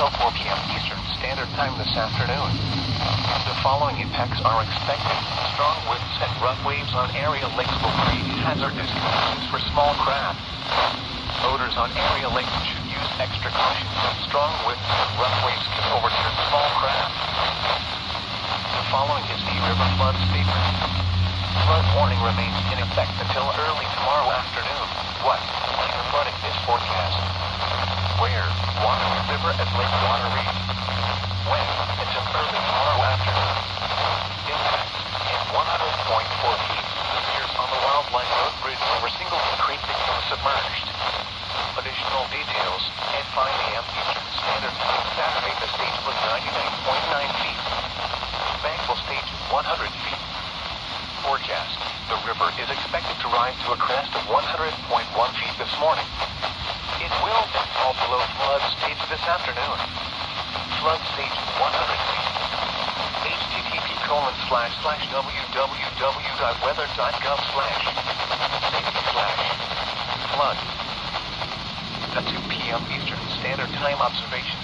until 4 p.m. Eastern Standard Time this afternoon. The following impacts are expected. Strong winds and rough waves on area lakes will create hazardous conditions for small craft. Boaters on area lakes should use extra caution since strong winds and rough waves can overturn small craft. The following is a river flood statement. Flood warning remains in effect until early tomorrow afternoon. What minor flooding is forecast? Where? Wateree River at Lake Wateree. When? Until early tomorrow afternoon. Impacts in 100.4 feet. Appears on the Wildlife Road Bridge over Singleton Creek became submerged. Additional details at 5 a.m. Eastern Standard Time Saturday. The stage was 99.9 feet. Bank will stage 100 feet. Forecast. The river is expected to rise to a crest of 100.1 feet this morning. It will then fall below flood stage this afternoon. Flood stage 100 feet. http://www.weather.gov/safety/flood. A 2 p.m. Eastern Standard Time observation